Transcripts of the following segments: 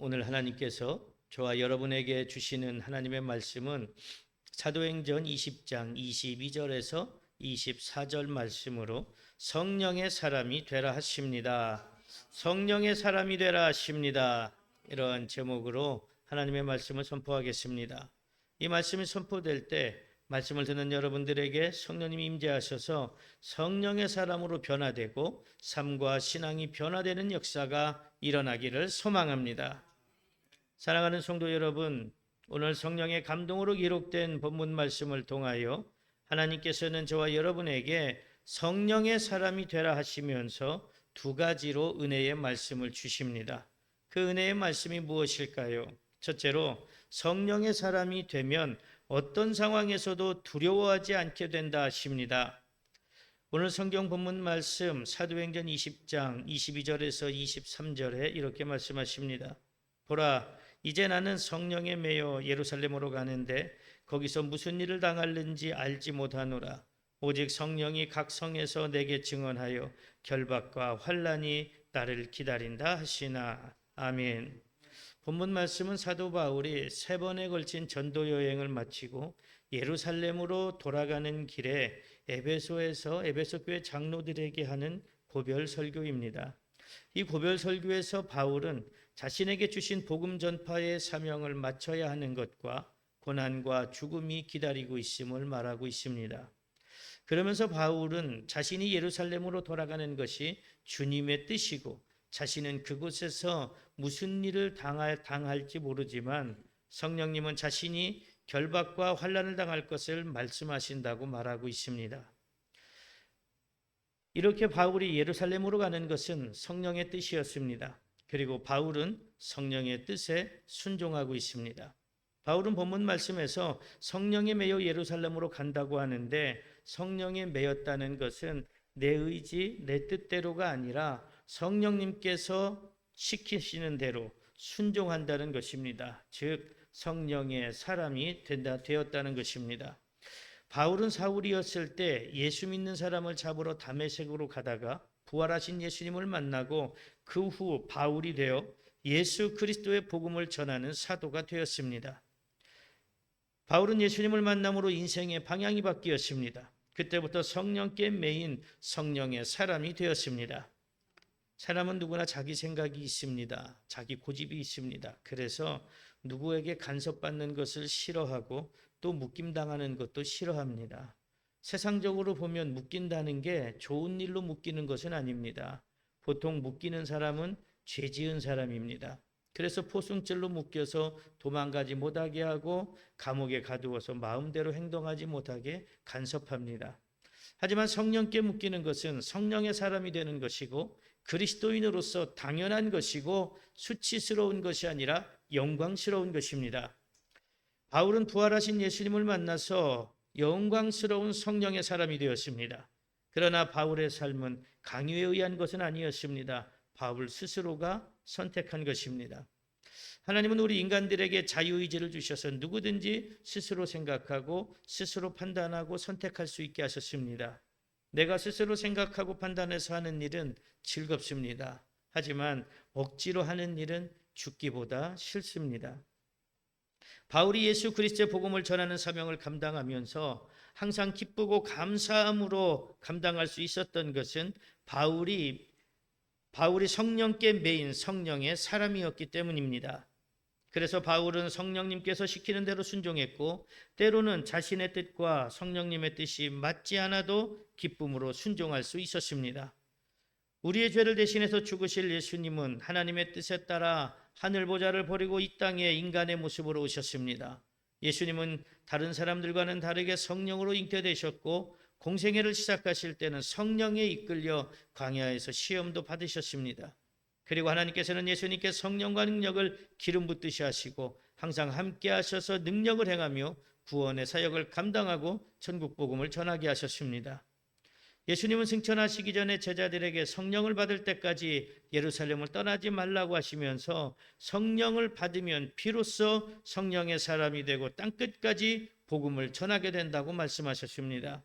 오늘 하나님께서 저와 여러분에게 주시는 하나님의 말씀은 사도행전 20장 22절에서 24절 말씀으로 성령의 사람이 되라 하십니다. 성령의 사람이 되라 하십니다. 이런 제목으로 하나님의 말씀을 선포하겠습니다. 이 말씀이 선포될 때 말씀을 듣는 여러분들에게 성령님이 임재하셔서 성령의 사람으로 변화되고 삶과 신앙이 변화되는 역사가 일어나기를 소망합니다. 사랑하는 성도 여러분, 오늘 성령의 감동으로 기록된 본문 말씀을 통하여 하나님께서는 저와 여러분에게 성령의 사람이 되라 하시면서 두 가지로 은혜의 말씀을 주십니다. 그 은혜의 말씀이 무엇일까요? 첫째로 성령의 사람이 되면 어떤 상황에서도 두려워하지 않게 된다 하십니다. 오늘 성경 본문 말씀 사도행전 20장 22절에서 23절에 이렇게 말씀하십니다. 보라, 이제 나는 성령에 매여 예루살렘으로 가는데 거기서 무슨 일을 당할는지 알지 못하노라. 오직 성령이 각 성에서 내게 증언하여 결박과 환난이 나를 기다린다 하시나. 아멘. 본문 말씀은 사도 바울이 3번에 걸친 전도 여행을 마치고 예루살렘으로 돌아가는 길에 에베소에서 에베소 교회 장로들에게 하는 고별 설교입니다. 이 고별 설교에서 바울은 자신에게 주신 복음 전파의 사명을 마쳐야 하는 것과 고난과 죽음이 기다리고 있음을 말하고 있습니다. 그러면서 바울은 자신이 예루살렘으로 돌아가는 것이 주님의 뜻이고 자신은 그곳에서 무슨 일을 당할지 모르지만 성령님은 자신이 결박과 환난을 당할 것을 말씀하신다고 말하고 있습니다. 이렇게 바울이 예루살렘으로 가는 것은 성령의 뜻이었습니다. 그리고 바울은 성령의 뜻에 순종하고 있습니다. 바울은 본문 말씀에서 성령에 매여 예루살렘으로 간다고 하는데 성령에 매였다는 것은 내 의지, 내 뜻대로가 아니라 성령님께서 시키시는 대로 순종한다는 것입니다. 즉 성령의 사람이 되었다는 것입니다. 바울은 사울이었을 때 예수 믿는 사람을 잡으러 다메섹으로 가다가 부활하신 예수님을 만나고 그 후 바울이 되어 예수 그리스도의 복음을 전하는 사도가 되었습니다. 바울은 예수님을 만남으로 인생의 방향이 바뀌었습니다. 그때부터 성령께 매인 성령의 사람이 되었습니다. 사람은 누구나 자기 생각이 있습니다. 자기 고집이 있습니다. 그래서 누구에게 간섭받는 것을 싫어하고 또 묶임당하는 것도 싫어합니다. 세상적으로 보면 묶인다는 게 좋은 일로 묶이는 것은 아닙니다. 보통 묶이는 사람은 죄 지은 사람입니다. 그래서 포승줄로 묶여서 도망가지 못하게 하고 감옥에 가두어서 마음대로 행동하지 못하게 간섭합니다. 하지만 성령께 묶이는 것은 성령의 사람이 되는 것이고 그리스도인으로서 당연한 것이고 수치스러운 것이 아니라 영광스러운 것입니다. 바울은 부활하신 예수님을 만나서 영광스러운 성령의 사람이 되었습니다. 그러나 바울의 삶은 강요에 의한 것은 아니었습니다. 바울 스스로가 선택한 것입니다. 하나님은 우리 인간들에게 자유의지를 주셔서 누구든지 스스로 생각하고 스스로 판단하고 선택할 수 있게 하셨습니다. 내가 스스로 생각하고 판단해서 하는 일은 즐겁습니다. 하지만 억지로 하는 일은 죽기보다 싫습니다. 바울이 예수 그리스도의 복음을 전하는 사명을 감당하면서 항상 기쁘고 감사함으로 감당할 수 있었던 것은 바울이 성령께 매인 성령의 사람이었기 때문입니다. 그래서 바울은 성령님께서 시키는 대로 순종했고 때로는 자신의 뜻과 성령님의 뜻이 맞지 않아도 기쁨으로 순종할 수 있었습니다. 우리의 죄를 대신해서 죽으실 예수님은 하나님의 뜻에 따라 하늘 보좌를 버리고 이 땅에 인간의 모습으로 오셨습니다. 예수님은 다른 사람들과는 다르게 성령으로 잉태되셨고 공생애를 시작하실 때는 성령에 이끌려 광야에서 시험도 받으셨습니다. 그리고 하나님께서는 예수님께 성령과 능력을 기름 붓듯이 하시고 항상 함께 하셔서 능력을 행하며 구원의 사역을 감당하고 천국 복음을 전하게 하셨습니다. 예수님은 승천하시기 전에 제자들에게 성령을 받을 때까지 예루살렘을 떠나지 말라고 하시면서 성령을 받으면 비로소 성령의 사람이 되고 땅끝까지 복음을 전하게 된다고 말씀하셨습니다.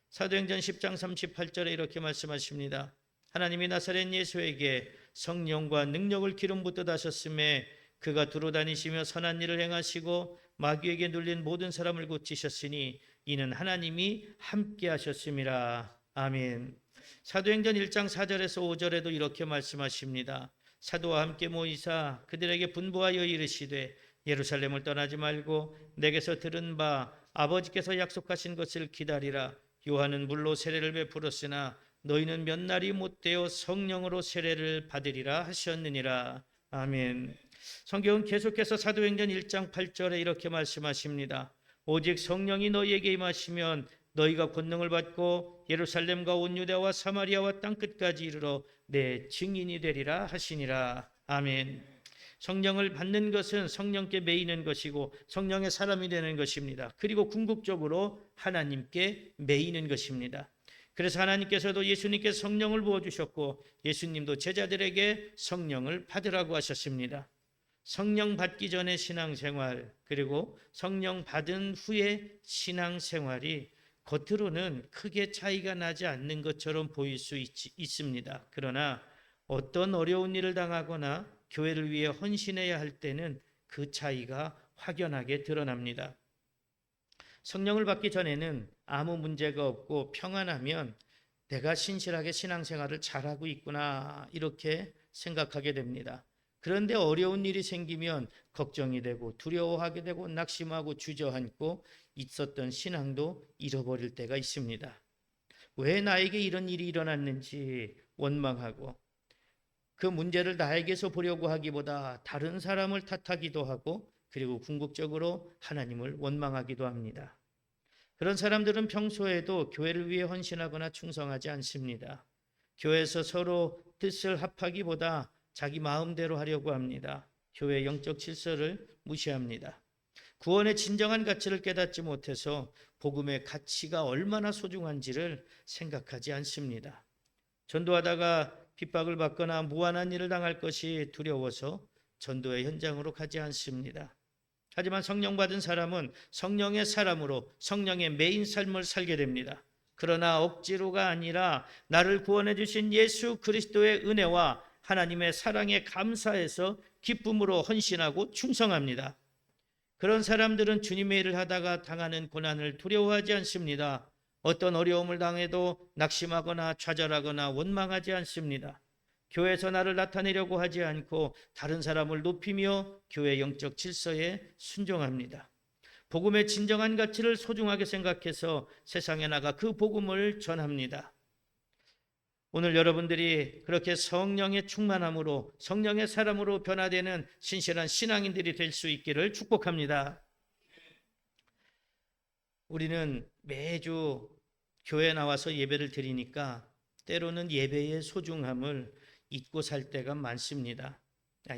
사도행전 10장 38절에 이렇게 말씀하십니다. 하나님이 나사렛 예수에게 성령과 능력을 기름 붓듯 하셨음에 그가 두루 다니시며 선한 일을 행하시고 마귀에게 눌린 모든 사람을 고치셨으니 이는 하나님이 함께 하셨음이라. 아멘. 사도행전 1장 4절에서 5절에도 이렇게 말씀하십니다. 사도와 함께 모이사 그들에게 분부하여 이르시되 예루살렘을 떠나지 말고 내게서 들은 바 아버지께서 약속하신 것을 기다리라. 요한은 물로 세례를 베풀었으나 너희는 몇 날이 못되어 성령으로 세례를 받으리라 하셨느니라. 아멘. 성경은 계속해서 사도행전 1장 8절에 이렇게 말씀하십니다. 오직 성령이 너희에게 임하시면 너희가 권능을 받고 예루살렘과 온 유대와 사마리아와 땅끝까지 이르러 내 증인이 되리라 하시니라. 아멘. 성령을 받는 것은 성령께 매이는 것이고 성령의 사람이 되는 것입니다. 그리고 궁극적으로 하나님께 매이는 것입니다. 그래서 하나님께서도 예수님께 성령을 부어주셨고 예수님도 제자들에게 성령을 받으라고 하셨습니다. 성령 받기 전에 신앙생활 그리고 성령 받은 후에 신앙생활이 겉으로는 크게 차이가 나지 않는 것처럼 보일 수 있습니다. 그러나 어떤 어려운 일을 당하거나 교회를 위해 헌신해야 할 때는 그 차이가 확연하게 드러납니다. 성령을 받기 전에는 아무 문제가 없고 평안하면 내가 신실하게 신앙생활을 잘하고 있구나 이렇게 생각하게 됩니다. 그런데 어려운 일이 생기면 걱정이 되고 두려워하게 되고 낙심하고 주저앉고 있었던 신앙도 잃어버릴 때가 있습니다. 왜 나에게 이런 일이 일어났는지 원망하고 그 문제를 나에게서 보려고 하기보다 다른 사람을 탓하기도 하고 그리고 궁극적으로 하나님을 원망하기도 합니다. 그런 사람들은 평소에도 교회를 위해 헌신하거나 충성하지 않습니다. 교회에서 서로 뜻을 합하기보다 자기 마음대로 하려고 합니다. 교회의 영적 질서를 무시합니다. 구원의 진정한 가치를 깨닫지 못해서 복음의 가치가 얼마나 소중한지를 생각하지 않습니다. 전도하다가 핍박을 받거나 무한한 일을 당할 것이 두려워서 전도의 현장으로 가지 않습니다. 하지만 성령 받은 사람은 성령의 사람으로 성령의 매인 삶을 살게 됩니다. 그러나 억지로가 아니라 나를 구원해 주신 예수 그리스도의 은혜와 하나님의 사랑에 감사해서 기쁨으로 헌신하고 충성합니다. 그런 사람들은 주님의 일을 하다가 당하는 고난을 두려워하지 않습니다. 어떤 어려움을 당해도 낙심하거나 좌절하거나 원망하지 않습니다. 교회에서 나를 나타내려고 하지 않고 다른 사람을 높이며 교회 영적 질서에 순종합니다. 복음의 진정한 가치를 소중하게 생각해서 세상에 나가 그 복음을 전합니다. 오늘 여러분들이 그렇게 성령의 충만함으로 성령의 사람으로 변화되는 신실한 신앙인들이 될 수 있기를 축복합니다. 우리는 매주 교회에 나와서 예배를 드리니까 때로는 예배의 소중함을 잊고 살 때가 많습니다.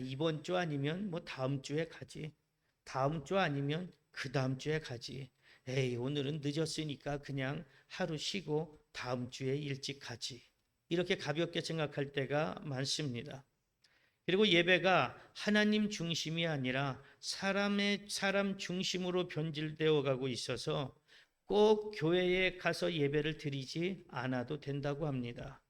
이번 주 아니면 다음 주에 가지. 다음 주 아니면 그 다음 주에 가지. 에이, 오늘은 늦었으니까 그냥 하루 쉬고 다음 주에 일찍 가지. 이렇게 가볍게 생각할 때가 많습니다. 그리고 예배가 하나님 중심이 아니라 사람 중심으로 변질되어 가고 있어서 꼭 교회에 가서 예배를 드리지 않아도 된다고 합니다.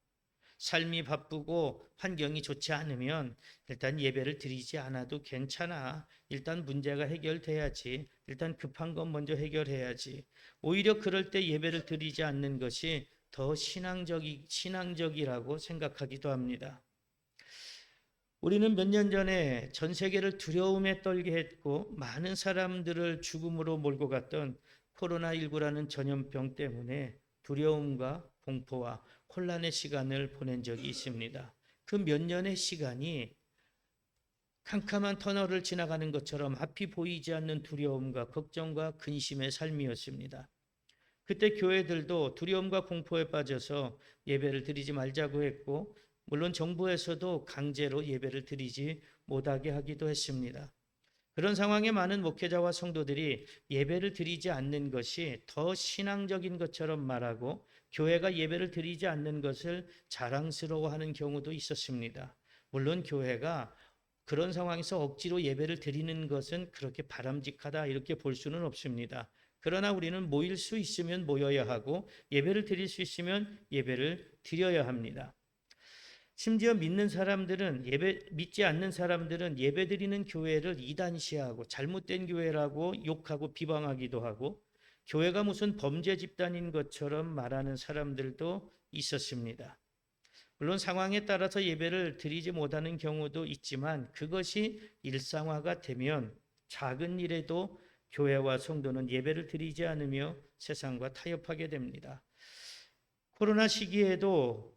삶이 바쁘고 환경이 좋지 않으면 일단 예배를 드리지 않아도 괜찮아. 일단 문제가 해결돼야지. 일단 급한 건 먼저 해결해야지. 오히려 그럴 때 예배를 드리지 않는 것이 더 신앙적이라고 생각하기도 합니다. 우리는 몇 년 전에 전 세계를 두려움에 떨게 했고 많은 사람들을 죽음으로 몰고 갔던 코로나19라는 전염병 때문에 두려움과 공포와 혼란의 시간을 보낸 적이 있습니다. 그 몇 년의 시간이 캄캄한 터널을 지나가는 것처럼 앞이 보이지 않는 두려움과 걱정과 근심의 삶이었습니다. 그때 교회들도 두려움과 공포에 빠져서 예배를 드리지 말자고 했고 물론 정부에서도 강제로 예배를 드리지 못하게 하기도 했습니다. 그런 상황에 많은 목회자와 성도들이 예배를 드리지 않는 것이 더 신앙적인 것처럼 말하고 교회가 예배를 드리지 않는 것을 자랑스러워하는 경우도 있었습니다. 물론 교회가 그런 상황에서 억지로 예배를 드리는 것은 그렇게 바람직하다 이렇게 볼 수는 없습니다. 그러나 우리는 모일 수 있으면 모여야 하고 예배를 드릴 수 있으면 예배를 드려야 합니다. 심지어 믿지 않는 사람들은 예배드리는 교회를 이단시하고 잘못된 교회라고 욕하고 비방하기도 하고 교회가 무슨 범죄 집단인 것처럼 말하는 사람들도 있었습니다. 물론 상황에 따라서 예배를 드리지 못하는 경우도 있지만 그것이 일상화가 되면 작은 일에도 교회와 성도는 예배를 드리지 않으며 세상과 타협하게 됩니다. 코로나 시기에도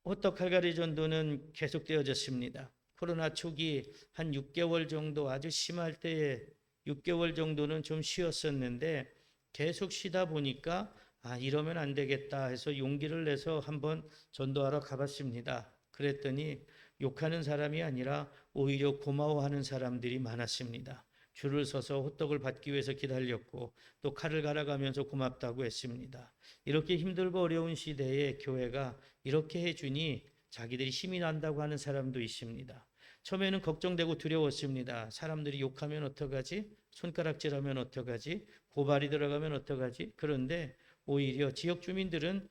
호떡 칼갈이 전도는 계속되어졌습니다. 코로나 초기 한 6개월 정도 아주 심할 때에 6개월 정도는 좀 쉬었었는데 계속 쉬다 보니까 이러면 안 되겠다 해서 용기를 내서 한번 전도하러 가봤습니다. 그랬더니 욕하는 사람이 아니라 오히려 고마워하는 사람들이 많았습니다. 줄을 서서 호떡을 받기 위해서 기다렸고 또 칼을 갈아가면서 고맙다고 했습니다. 이렇게 힘들고 어려운 시대에 교회가 이렇게 해주니 자기들이 힘이 난다고 하는 사람도 있습니다. 처음에는 걱정되고 두려웠습니다. 사람들이 욕하면 어떡하지? 손가락질하면 어떡하지? 고발이 들어가면 어떡하지? 그런데 오히려 지역 주민들은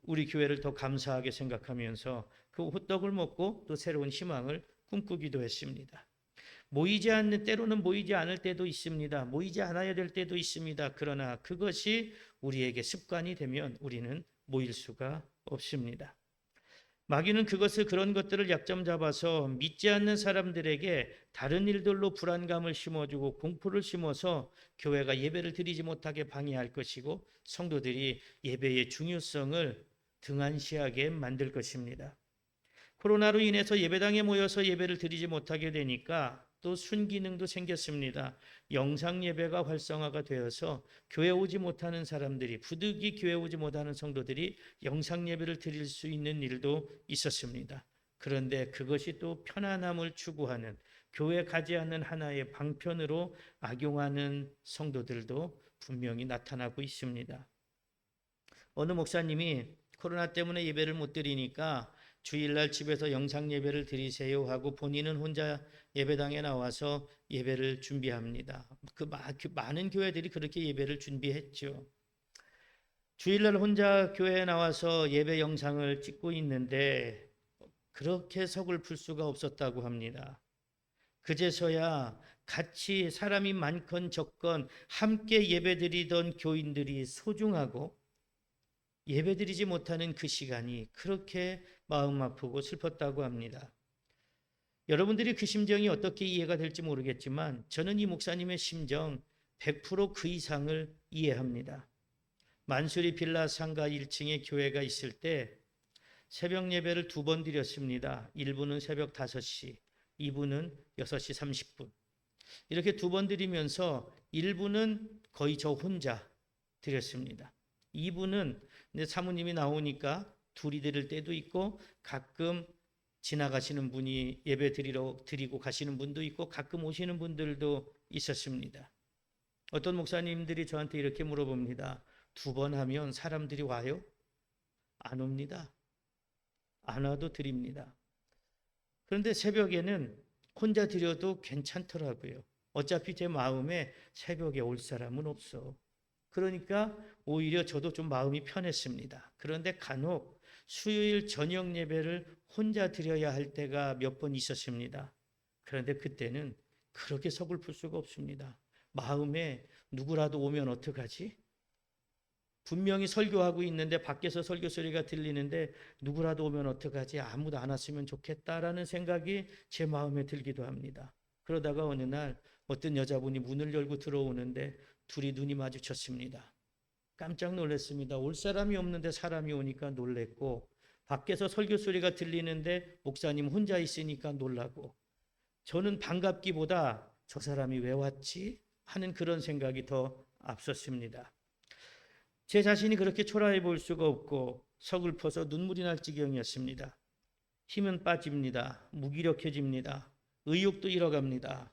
우리 교회를 더 감사하게 생각하면서 그 호떡을 먹고 또 새로운 희망을 꿈꾸기도 했습니다. 때로는 모이지 않을 때도 있습니다. 모이지 않아야 될 때도 있습니다. 그러나 그것이 우리에게 습관이 되면 우리는 모일 수가 없습니다. 마귀는 그런 것들을 약점 잡아서 믿지 않는 사람들에게 다른 일들로 불안감을 심어주고 공포를 심어서 교회가 예배를 드리지 못하게 방해할 것이고 성도들이 예배의 중요성을 등한시하게 만들 것입니다. 코로나로 인해서 예배당에 모여서 예배를 드리지 못하게 되니까 또 순기능도 생겼습니다. 영상 예배가 활성화가 되어서 교회 오지 못하는 사람들이 부득이 교회 오지 못하는 성도들이 영상 예배를 드릴 수 있는 일도 있었습니다. 그런데 그것이 또 편안함을 추구하는 교회 가지 않는 하나의 방편으로 악용하는 성도들도 분명히 나타나고 있습니다. 어느 목사님이 코로나 때문에 예배를 못 드리니까 주일날 집에서 영상 예배를 드리세요 하고 본인은 혼자 예배당에 나와서 예배를 준비합니다. 많은 교회들이 그렇게 예배를 준비했죠. 주일날 혼자 교회에 나와서 예배 영상을 찍고 있는데 그렇게 서글플 수가 없었다고 합니다. 그제서야 같이 사람이 많건 적건 함께 예배드리던 교인들이 소중하고 예배드리지 못하는 그 시간이 그렇게 마음 아프고 슬펐다고 합니다. 여러분들이 그 심정이 어떻게 이해가 될지 모르겠지만 저는 이 목사님의 심정 100%그 이상을 이해합니다. 만수리 빌라 상가 1층에 교회가 있을 때 새벽 예배를 2번 드렸습니다. 1부는 새벽 5시, 2부는 6시 30분. 이렇게 2번 드리면서 1부는 거의 저 혼자 드렸습니다. 2부는 사모님이 나오니까 둘이 드릴 때도 있고 가끔 지나가시는 분이 예배 드리고 가시는 분도 있고 가끔 오시는 분들도 있었습니다. 어떤 목사님들이 저한테 이렇게 물어봅니다. 2번 하면 사람들이 와요? 안 옵니다. 안 와도 드립니다. 그런데 새벽에는 혼자 드려도 괜찮더라고요. 어차피 제 마음에 새벽에 올 사람은 없어. 그러니까 오히려 저도 좀 마음이 편했습니다. 그런데 간혹 수요일 저녁 예배를 혼자 드려야 할 때가 몇 번 있었습니다. 그런데 그때는 그렇게 서글플 수가 없습니다. 마음에 누구라도 오면 어떡하지? 분명히 설교하고 있는데 밖에서 설교 소리가 들리는데 누구라도 오면 어떡하지? 아무도 안 왔으면 좋겠다라는 생각이 제 마음에 들기도 합니다. 그러다가 어느 날 어떤 여자분이 문을 열고 들어오는데 둘이 눈이 마주쳤습니다. 깜짝 놀랐습니다. 올 사람이 없는데 사람이 오니까 놀랬고 밖에서 설교 소리가 들리는데 목사님 혼자 있으니까 놀라고 저는 반갑기보다 저 사람이 왜 왔지? 하는 그런 생각이 더 앞섰습니다. 제 자신이 그렇게 초라해 보일 수가 없고 서글퍼서 눈물이 날 지경이었습니다. 힘은 빠집니다. 무기력해집니다. 의욕도 잃어갑니다.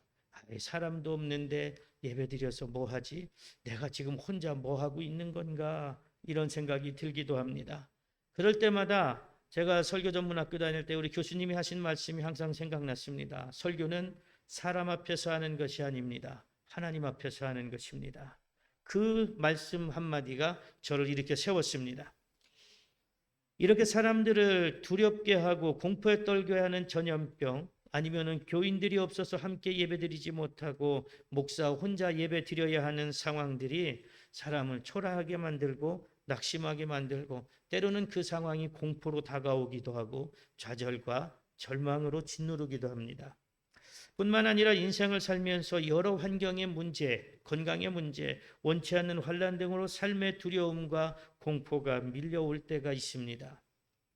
사람도 없는데 예배드려서 뭐 하지? 내가 지금 혼자 뭐 하고 있는 건가? 이런 생각이 들기도 합니다. 그럴 때마다 제가 설교 전문학교 다닐 때 우리 교수님이 하신 말씀이 항상 생각났습니다. 설교는 사람 앞에서 하는 것이 아닙니다. 하나님 앞에서 하는 것입니다. 그 말씀 한마디가 저를 일으켜 세웠습니다. 이렇게 사람들을 두렵게 하고 공포에 떨게 하는 전염병, 아니면은 교인들이 없어서 함께 예배드리지 못하고 목사 혼자 예배 드려야 하는 상황들이 사람을 초라하게 만들고 낙심하게 만들고, 때로는 그 상황이 공포로 다가오기도 하고 좌절과 절망으로 짓누르기도 합니다. 뿐만 아니라 인생을 살면서 여러 환경의 문제, 건강의 문제, 원치 않는 환난 등으로 삶의 두려움과 공포가 밀려올 때가 있습니다.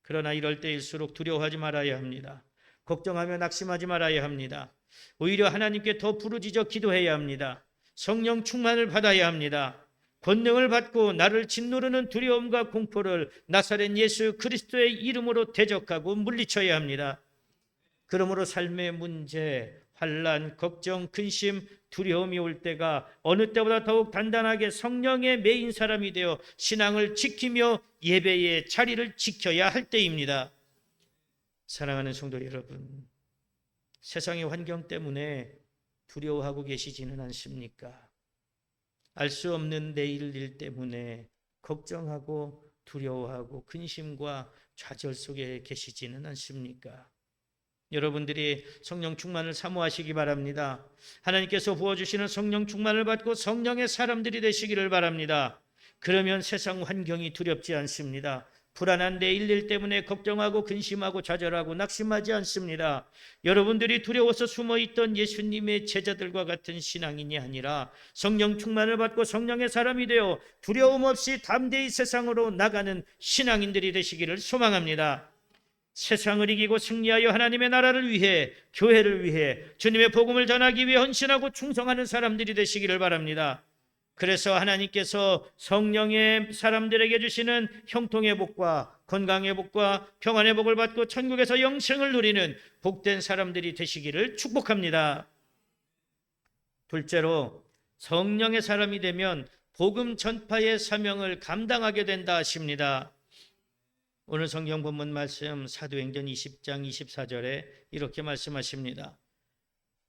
그러나 이럴 때일수록 두려워하지 말아야 합니다. 걱정하며 낙심하지 말아야 합니다. 오히려 하나님께 더 부르짖어 기도해야 합니다. 성령 충만을 받아야 합니다. 권능을 받고 나를 짓누르는 두려움과 공포를 나사렛 예수 그리스도의 이름으로 대적하고 물리쳐야 합니다. 그러므로 삶의 문제, 환난, 걱정, 근심, 두려움이 올 때가 어느 때보다 더욱 단단하게 성령의 매인 사람이 되어 신앙을 지키며 예배의 자리를 지켜야 할 때입니다. 사랑하는 성도 여러분, 세상의 환경 때문에 두려워하고 계시지는 않습니까? 알 수 없는 내일 일 때문에 걱정하고 두려워하고 근심과 좌절 속에 계시지는 않습니까? 여러분들이 성령 충만을 사모하시기 바랍니다. 하나님께서 부어주시는 성령 충만을 받고 성령의 사람들이 되시기를 바랍니다. 그러면 세상 환경이 두렵지 않습니다. 불안한 내일 일 때문에 걱정하고 근심하고 좌절하고 낙심하지 않습니다. 여러분들이 두려워서 숨어있던 예수님의 제자들과 같은 신앙인이 아니라 성령 충만을 받고 성령의 사람이 되어 두려움 없이 담대히 세상으로 나가는 신앙인들이 되시기를 소망합니다. 세상을 이기고 승리하여 하나님의 나라를 위해, 교회를 위해 주님의 복음을 전하기 위해 헌신하고 충성하는 사람들이 되시기를 바랍니다. 그래서 하나님께서 성령의 사람들에게 주시는 형통의 복과 건강의 복과 평안의 복을 받고 천국에서 영생을 누리는 복된 사람들이 되시기를 축복합니다. 둘째로, 성령의 사람이 되면 복음 전파의 사명을 감당하게 된다 하십니다. 오늘 성경 본문 말씀 사도행전 20장 24절에 이렇게 말씀하십니다.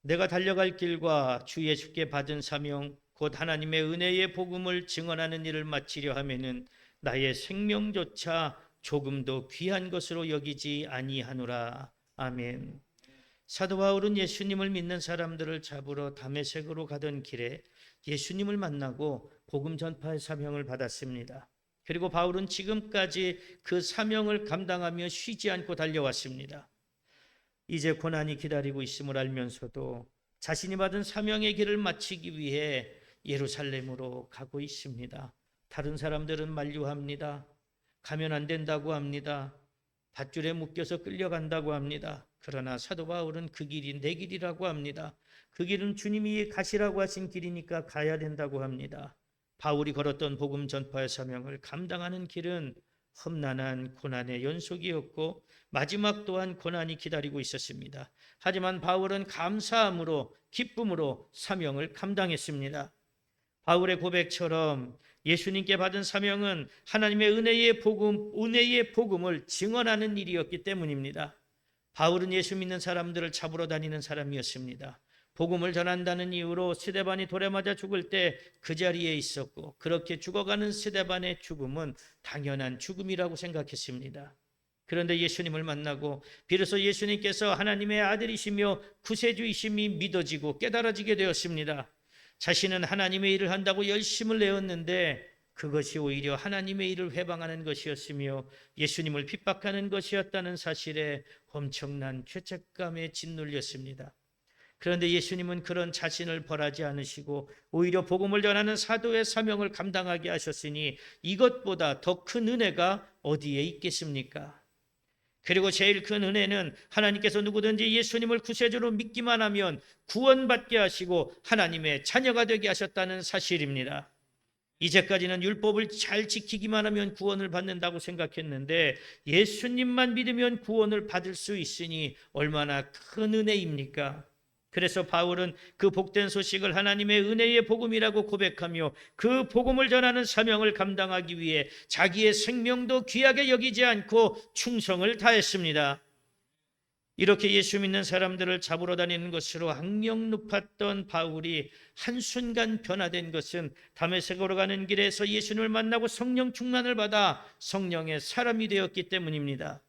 내가 달려갈 길과 주 예수께 받은 사명 곧 하나님의 은혜의 복음을 증언하는 일을 마치려 하면은 나의 생명조차 조금도 귀한 것으로 여기지 아니하노라. 아멘. 사도 바울은 예수님을 믿는 사람들을 잡으러 다메섹으로 가던 길에 예수님을 만나고 복음 전파의 사명을 받았습니다. 그리고 바울은 지금까지 그 사명을 감당하며 쉬지 않고 달려왔습니다. 이제 고난이 기다리고 있음을 알면서도 자신이 받은 사명의 길을 마치기 위해 예루살렘으로 가고 있습니다. 다른 사람들은 만류합니다. 가면 안 된다고 합니다. 밧줄에 묶여서 끌려간다고 합니다. 그러나 사도 바울은 그 길이 내 길이라고 합니다. 그 길은 주님이 가시라고 하신 길이니까 가야 된다고 합니다. 바울이 걸었던 복음 전파의 사명을 감당하는 길은 험난한 고난의 연속이었고 마지막 또한 고난이 기다리고 있었습니다. 하지만 바울은 감사함으로 기쁨으로 사명을 감당했습니다. 바울의 고백처럼 예수님께 받은 사명은 하나님의 은혜의 복음을 증언하는 일이었기 때문입니다. 바울은 예수 믿는 사람들을 잡으러 다니는 사람이었습니다. 복음을 전한다는 이유로 스데반이 돌에 맞아 죽을 때 그 자리에 있었고, 그렇게 죽어가는 스데반의 죽음은 당연한 죽음이라고 생각했습니다. 그런데 예수님을 만나고 비로소 예수님께서 하나님의 아들이시며 구세주이심이 믿어지고 깨달아지게 되었습니다. 자신은 하나님의 일을 한다고 열심을 내었는데 그것이 오히려 하나님의 일을 회방하는 것이었으며 예수님을 핍박하는 것이었다는 사실에 엄청난 죄책감에 짓눌렸습니다. 그런데 예수님은 그런 자신을 벌하지 않으시고 오히려 복음을 전하는 사도의 사명을 감당하게 하셨으니 이것보다 더 큰 은혜가 어디에 있겠습니까? 그리고 제일 큰 은혜는 하나님께서 누구든지 예수님을 구세주로 믿기만 하면 구원받게 하시고 하나님의 자녀가 되게 하셨다는 사실입니다. 이제까지는 율법을 잘 지키기만 하면 구원을 받는다고 생각했는데 예수님만 믿으면 구원을 받을 수 있으니 얼마나 큰 은혜입니까? 그래서 바울은 그 복된 소식을 하나님의 은혜의 복음이라고 고백하며 그 복음을 전하는 사명을 감당하기 위해 자기의 생명도 귀하게 여기지 않고 충성을 다했습니다. 이렇게 예수 믿는 사람들을 잡으러 다니는 것으로 악명 높았던 바울이 한순간 변화된 것은 다메섹으로 가는 길에서 예수님을 만나고 성령 충만을 받아 성령의 사람이 되었기 때문입니다.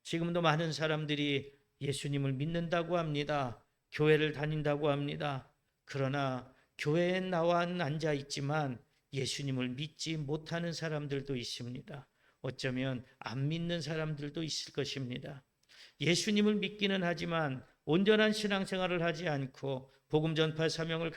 지금도 많은 사람들이 예수님을 믿는다고 합니다. 교회를 다닌다고 합니다. 그러나 교회에 나와 앉아 있지만 예수님을 믿지 못하는 사람들도 있습니다. 어쩌면 안 믿는 사람들도 있을 것입니다. 예수님을 믿기는 하지만 온전한 신앙생활을 하지 않고 복음 전파 사명을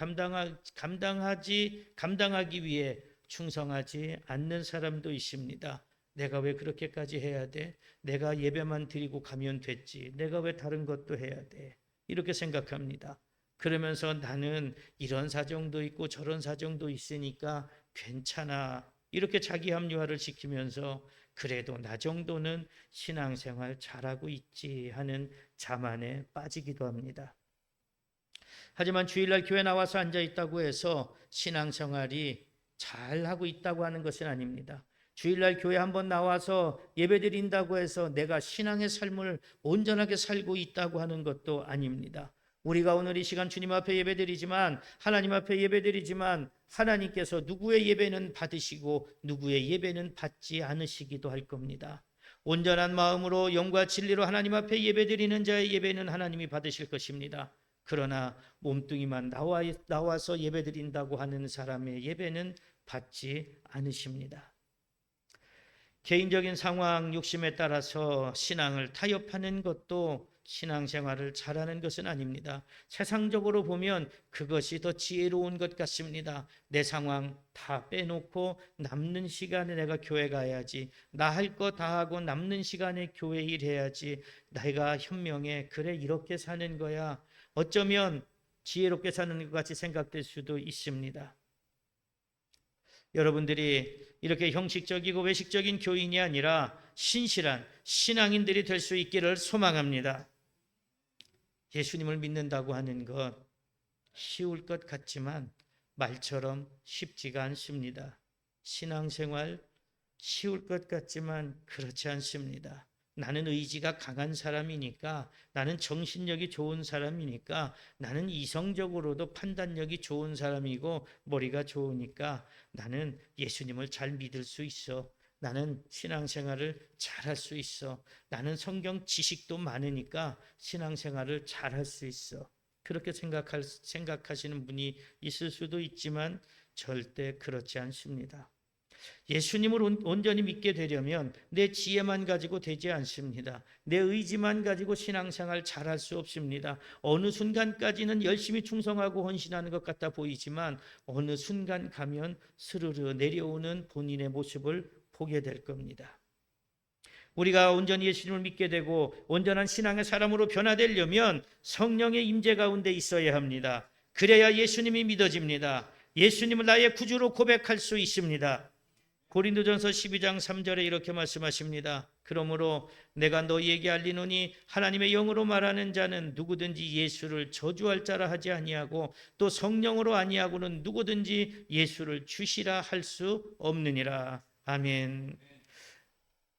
감당하기 위해 충성하지 않는 사람도 있습니다. 내가 왜 그렇게까지 해야 돼? 내가 예배만 드리고 가면 됐지. 내가 왜 다른 것도 해야 돼? 이렇게 생각합니다. 그러면서 나는 이런 사정도 있고 저런 사정도 있으니까 괜찮아. 이렇게 자기 합리화를 시키면서 그래도 나 정도는 신앙생활 잘하고 있지 하는 자만에 빠지기도 합니다. 하지만 주일날 교회 나와서 앉아 있다고 해서 신앙생활이 잘하고 있다고 하는 것은 아닙니다. 주일날 교회 한번 나와서 예배드린다고 해서 내가 신앙의 삶을 온전하게 살고 있다고 하는 것도 아닙니다. 우리가 오늘 이 시간 주님 앞에 예배드리지만 하나님 앞에 예배드리지만 하나님께서 누구의 예배는 받으시고 누구의 예배는 받지 않으시기도 할 겁니다. 온전한 마음으로 영과 진리로 하나님 앞에 예배드리는 자의 예배는 하나님이 받으실 것입니다. 그러나 몸뚱이만 나와서 예배드린다고 하는 사람의 예배는 받지 않으십니다. 개인적인 상황, 욕심에 따라서 신앙을 타협하는 것도 신앙생활을 잘하는 것은 아닙니다. 세상적으로 보면 그것이 더 지혜로운 것 같습니다. 내 상황 다 빼놓고 남는 시간에 내가 교회 가야지. 나 할 거 다 하고 남는 시간에 교회 일해야지. 내가 현명해. 그래 이렇게 사는 거야. 어쩌면 지혜롭게 사는 것 같이 생각될 수도 있습니다. 여러분들이 이렇게 형식적이고 외식적인 교인이 아니라 신실한 신앙인들이 될 수 있기를 소망합니다. 예수님을 믿는다고 하는 것 쉬울 것 같지만 말처럼 쉽지가 않습니다. 신앙생활 쉬울 것 같지만 그렇지 않습니다. 나는 의지가 강한 사람이니까, 나는 정신력이 좋은 사람이니까, 나는 이성적으로도 판단력이 좋은 사람이고 머리가 좋으니까 나는 예수님을 잘 믿을 수 있어. 나는 신앙생활을 잘할 수 있어. 나는 성경 지식도 많으니까 신앙생활을 잘할 수 있어. 그렇게 생각하시는 분이 있을 수도 있지만 절대 그렇지 않습니다. 예수님을 온전히 믿게 되려면 내 지혜만 가지고 되지 않습니다. 내 의지만 가지고 신앙생활 잘할 수 없습니다. 어느 순간까지는 열심히 충성하고 헌신하는 것 같아 보이지만 어느 순간 가면 스르르 내려오는 본인의 모습을 보게 될 겁니다. 우리가 온전히 예수님을 믿게 되고 온전한 신앙의 사람으로 변화되려면 성령의 임재 가운데 있어야 합니다. 그래야 예수님이 믿어집니다. 예수님을 나의 구주로 고백할 수 있습니다. 고린도전서 12장 3절에 이렇게 말씀하십니다. 그러므로 내가 너희에게 알리노니 하나님의 영으로 말하는 자는 누구든지 예수를 저주할 자라 하지 아니하고 또 성령으로 아니하고는 누구든지 예수를 주시라 할 수 없느니라. 아멘.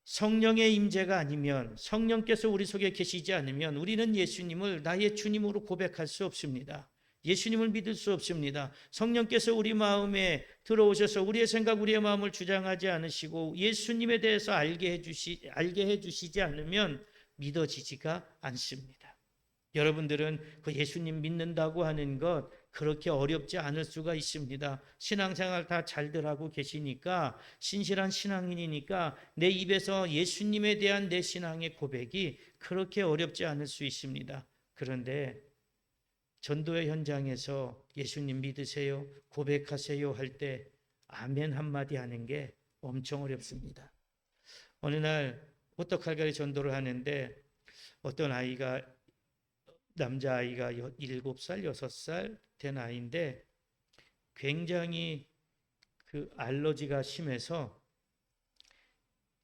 성령의 임재가 아니면, 성령께서 우리 속에 계시지 않으면 우리는 예수님을 나의 주님으로 고백할 수 없습니다. 예수님을 믿을 수 없습니다. 성령께서 우리 마음에 들어오셔서 우리의 생각, 우리의 마음을 주장하지 않으시고 예수님에 대해서 알게 해주시지 않으면 믿어지지가 않습니다. 여러분들은 그 예수님 믿는다고 하는 것 그렇게 어렵지 않을 수가 있습니다. 신앙생활 다 잘들 하고 계시니까, 신실한 신앙인이니까 내 입에서 예수님에 대한 내 신앙의 고백이 그렇게 어렵지 않을 수 있습니다. 그런데 전도의 현장에서 예수님 믿으세요, 고백하세요 할 때 아멘 한마디 하는 게 엄청 어렵습니다. 어느 날 호떡칼갈이 전도를 하는데 어떤 아이가, 남자아이가 7살, 6살 된 아이인데 굉장히 그 알러지가 심해서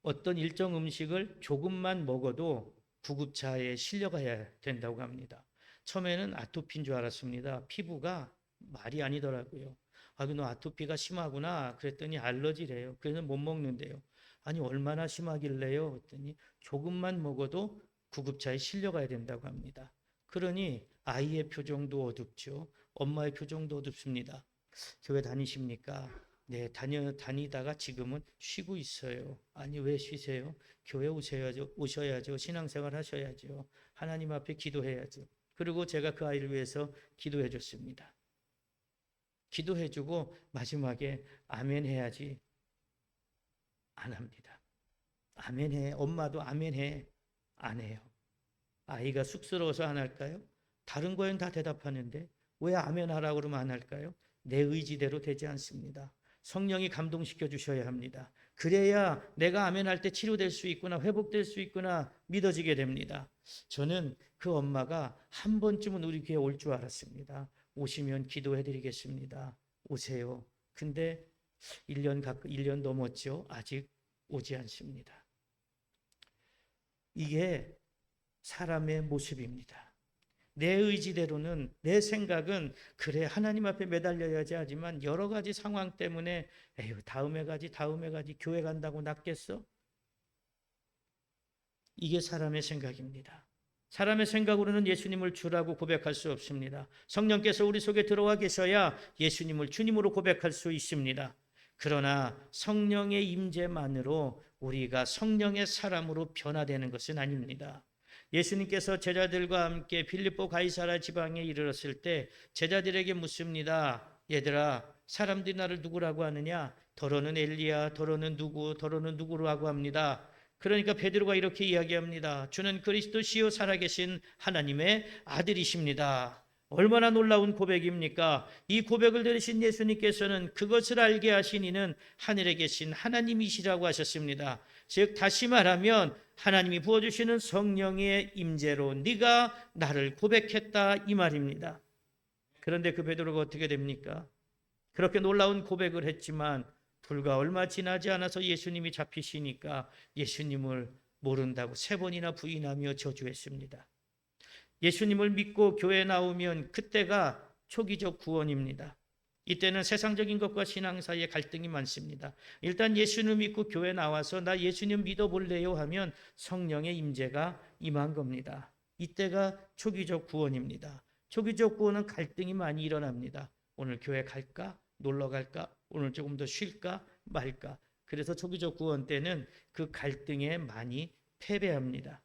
어떤 일정 음식을 조금만 먹어도 구급차에 실려가야 된다고 합니다. 처음에는 아토피인 줄 알았습니다. 피부가 말이 아니더라고요. 아, 너 아토피가 심하구나. 그랬더니 알러지래요. 그래서 못 먹는데요. 아니, 얼마나 심하길래요? 그랬더니 조금만 먹어도 구급차에 실려가야 된다고 합니다. 그러니 아이의 표정도 어둡죠. 엄마의 표정도 어둡습니다. 교회 다니십니까? 네, 다니다가 지금은 쉬고 있어요. 아니, 왜 쉬세요? 교회 오셔야죠. 신앙생활 하셔야죠. 하나님 앞에 기도해야죠. 그리고 제가 그 아이를 위해서 기도해 줬습니다. 기도해 주고 마지막에 아멘 해야지. 안 합니다. 아멘 해. 엄마도 아멘 해. 안 해요. 아이가 쑥스러워서 안 할까요? 다른 거엔 다 대답하는데 왜 아멘 하라고 그러면 안 할까요? 내 의지대로 되지 않습니다. 성령이 감동시켜 주셔야 합니다. 그래야 내가 아멘할 때 치료될 수 있구나, 회복될 수 있구나 믿어지게 됩니다. 저는 그 엄마가 한 번쯤은 우리 교회 올 줄 알았습니다. 오시면 기도해 드리겠습니다. 오세요. 근데 1년 넘었죠. 아직 오지 않습니다. 이게 사람의 모습입니다. 내 의지대로는, 내 생각은 그래 하나님 앞에 매달려야지 하지만 여러 가지 상황 때문에 에휴 다음에 가지 교회 간다고 낫겠어? 이게 사람의 생각입니다. 사람의 생각으로는 예수님을 주라고 고백할 수 없습니다. 성령께서 우리 속에 들어와 계셔야 예수님을 주님으로 고백할 수 있습니다. 그러나 성령의 임재만으로 우리가 성령의 사람으로 변화되는 것은 아닙니다. 예수님께서 제자들과 함께 빌립보 가이사랴 지방에 이르렀을 때 제자들에게 묻습니다. 얘들아, 사람들이 나를 누구라고 하느냐? 더러는 엘리야, 더러는 누구라고 합니다. 그러니까 베드로가 이렇게 이야기합니다. 주는 그리스도시요 살아계신 하나님의 아들이십니다. 얼마나 놀라운 고백입니까? 이 고백을 들으신 예수님께서는 그것을 알게 하신 이는 하늘에 계신 하나님이시라고 하셨습니다. 즉 다시 말하면 하나님이 부어주시는 성령의 임재로 네가 나를 고백했다 이 말입니다. 그런데 그 베드로가 어떻게 됩니까? 그렇게 놀라운 고백을 했지만 불과 얼마 지나지 않아서 예수님이 잡히시니까 예수님을 모른다고 3번이나 부인하며 저주했습니다. 예수님을 믿고 교회에 나오면 그때가 초기적 구원입니다. 이때는 세상적인 것과 신앙 사이에 갈등이 많습니다. 일단 예수님을 믿고 교회에 나와서 나 예수님 믿어볼래요 하면 성령의 임재가 임한 겁니다. 이때가 초기적 구원입니다. 초기적 구원은 갈등이 많이 일어납니다. 오늘 교회 갈까? 놀러 갈까? 오늘 조금 더 쉴까? 말까? 그래서 초기적 구원 때는 그 갈등에 많이 패배합니다.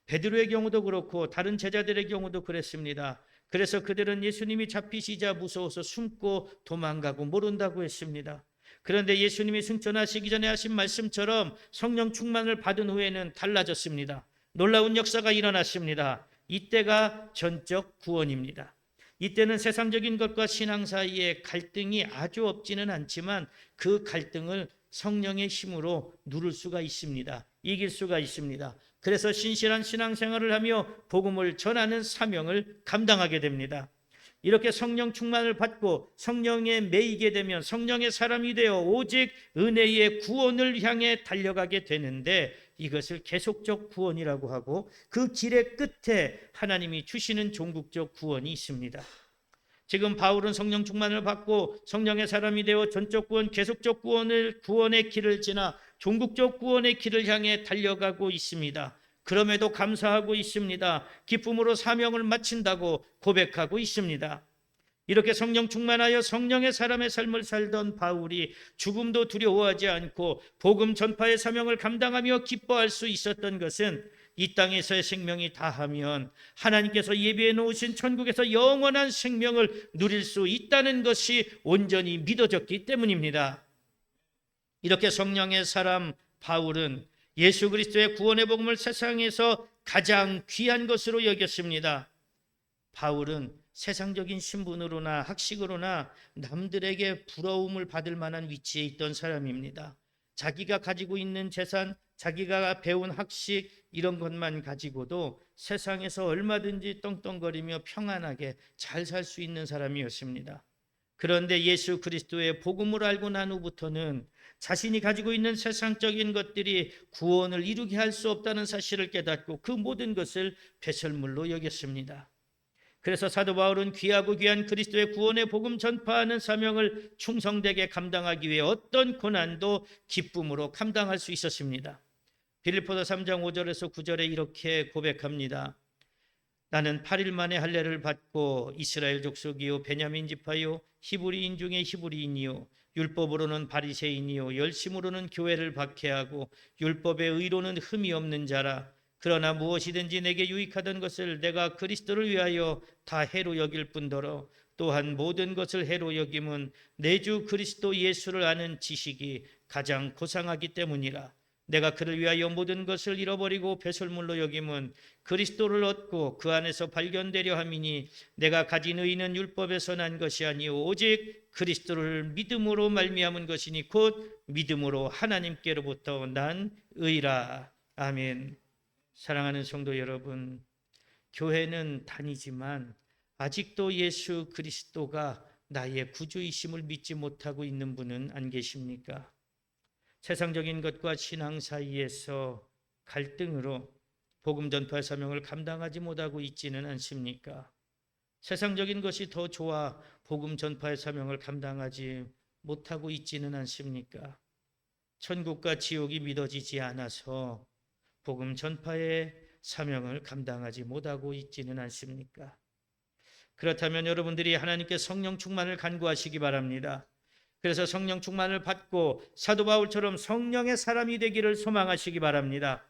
베드로의 경우도 그렇고 다른 제자들의 경우도 그랬습니다. 그래서 그들은 예수님이 잡히시자 무서워서 숨고 도망가고 모른다고 했습니다. 그런데 예수님이 승천하시기 전에 하신 말씀처럼 성령 충만을 받은 후에는 달라졌습니다. 놀라운 역사가 일어났습니다. 이때가 전적 구원입니다. 이때는 세상적인 것과 신앙 사이에 갈등이 아주 없지는 않지만 그 갈등을 성령의 힘으로 누를 수가 있습니다. 이길 수가 있습니다. 그래서 신실한 신앙생활을 하며 복음을 전하는 사명을 감당하게 됩니다. 이렇게 성령 충만을 받고 성령에 매이게 되면 성령의 사람이 되어 오직 은혜의 구원을 향해 달려가게 되는데 이것을 계속적 구원이라고 하고 그 길의 끝에 하나님이 주시는 종국적 구원이 있습니다. 지금 바울은 성령 충만을 받고 성령의 사람이 되어 전적 구원, 계속적 구원의 길을 지나 종국적 구원의 길을 향해 달려가고 있습니다. 그럼에도 감사하고 있습니다. 기쁨으로 사명을 마친다고 고백하고 있습니다. 이렇게 성령 충만하여 성령의 사람의 삶을 살던 바울이 죽음도 두려워하지 않고 복음 전파의 사명을 감당하며 기뻐할 수 있었던 것은 이 땅에서의 생명이 다하면 하나님께서 예비해 놓으신 천국에서 영원한 생명을 누릴 수 있다는 것이 온전히 믿어졌기 때문입니다. 이렇게 성령의 사람 바울은 예수 그리스도의 구원의 복음을 세상에서 가장 귀한 것으로 여겼습니다. 바울은 세상적인 신분으로나 학식으로나 남들에게 부러움을 받을 만한 위치에 있던 사람입니다. 자기가 가지고 있는 재산, 자기가 배운 학식 이런 것만 가지고도 세상에서 얼마든지 떵떵거리며 평안하게 잘 살 수 있는 사람이었습니다. 그런데 예수 그리스도의 복음을 알고 난 후부터는 자신이 가지고 있는 세상적인 것들이 구원을 이루게 할 수 없다는 사실을 깨닫고 그 모든 것을 배설물로 여겼습니다. 그래서 사도 바울은 귀하고 귀한 그리스도의 구원의 복음 전파하는 사명을 충성되게 감당하기 위해 어떤 고난도 기쁨으로 감당할 수 있었습니다. 빌립보서 3장 5절에서 9절에 이렇게 고백합니다. 나는 8일 만에 할례를 받고 이스라엘 족속이요 베냐민 지파요 히브리인 중에 히브리인이요 율법으로는 바리새인이요 열심으로는 교회를 박해하고 율법의 의로는 흠이 없는 자라. 그러나 무엇이든지 내게 유익하던 것을 내가 그리스도를 위하여 다 해로 여길 뿐더러 또한 모든 것을 해로 여김은 내 주 그리스도 예수를 아는 지식이 가장 고상하기 때문이라. 내가 그를 위하여 모든 것을 잃어버리고 배설물로 여김은 그리스도를 얻고 그 안에서 발견되려 함이니 내가 가진 의는 율법에서 난 것이 아니요 오직 그리스도를 믿음으로 말미암은 것이니 곧 믿음으로 하나님께로부터 난 의라. 아멘. 사랑하는 성도 여러분, 교회는 다니지만 아직도 예수 그리스도가 나의 구주이심을 믿지 못하고 있는 분은 안 계십니까? 세상적인 것과 신앙 사이에서 갈등으로 복음 전파 사명을 감당하지 못하고 있지는 않습니까? 세상적인 것이 더 좋아 복음 전파의 사명을 감당하지 못하고 있지는 않습니까? 천국과 지옥이 믿어지지 않아서 복음 전파의 사명을 감당하지 못하고 있지는 않습니까? 그렇다면 여러분들이 하나님께 성령 충만을 간구하시기 바랍니다. 그래서 성령 충만을 받고 사도 바울처럼 성령의 사람이 되기를 소망하시기 바랍니다.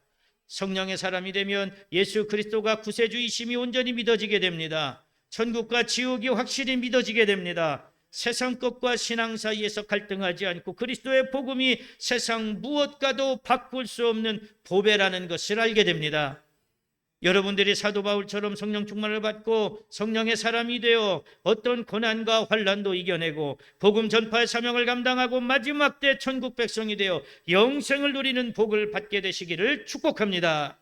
성령의 사람이 되면 예수 그리스도가 구세주이심이 온전히 믿어지게 됩니다. 천국과 지옥이 확실히 믿어지게 됩니다. 세상 것과 신앙 사이에서 갈등하지 않고 그리스도의 복음이 세상 무엇과도 바꿀 수 없는 보배라는 것을 알게 됩니다. 여러분들이 사도 바울처럼 성령 충만을 받고 성령의 사람이 되어 어떤 고난과 환난도 이겨내고 복음 전파의 사명을 감당하고 마지막 때 천국 백성이 되어 영생을 누리는 복을 받게 되시기를 축복합니다.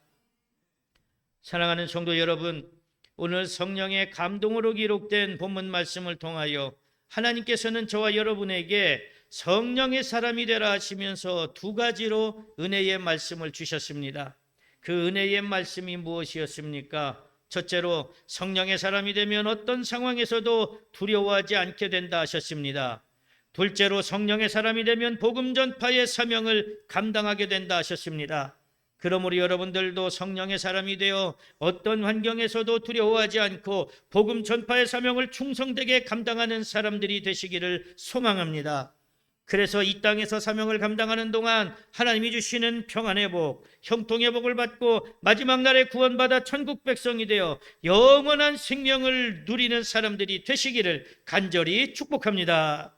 사랑하는 성도 여러분, 오늘 성령의 감동으로 기록된 본문 말씀을 통하여 하나님께서는 저와 여러분에게 성령의 사람이 되라 하시면서 두 가지로 은혜의 말씀을 주셨습니다. 그 은혜의 말씀이 무엇이었습니까? 첫째로 성령의 사람이 되면 어떤 상황에서도 두려워하지 않게 된다 하셨습니다. 둘째로 성령의 사람이 되면 복음 전파의 사명을 감당하게 된다 하셨습니다. 그러므로 여러분들도 성령의 사람이 되어 어떤 환경에서도 두려워하지 않고 복음 전파의 사명을 충성되게 감당하는 사람들이 되시기를 소망합니다. 그래서 이 땅에서 사명을 감당하는 동안 하나님이 주시는 평안의 복, 형통의 복을 받고 마지막 날에 구원받아 천국 백성이 되어 영원한 생명을 누리는 사람들이 되시기를 간절히 축복합니다.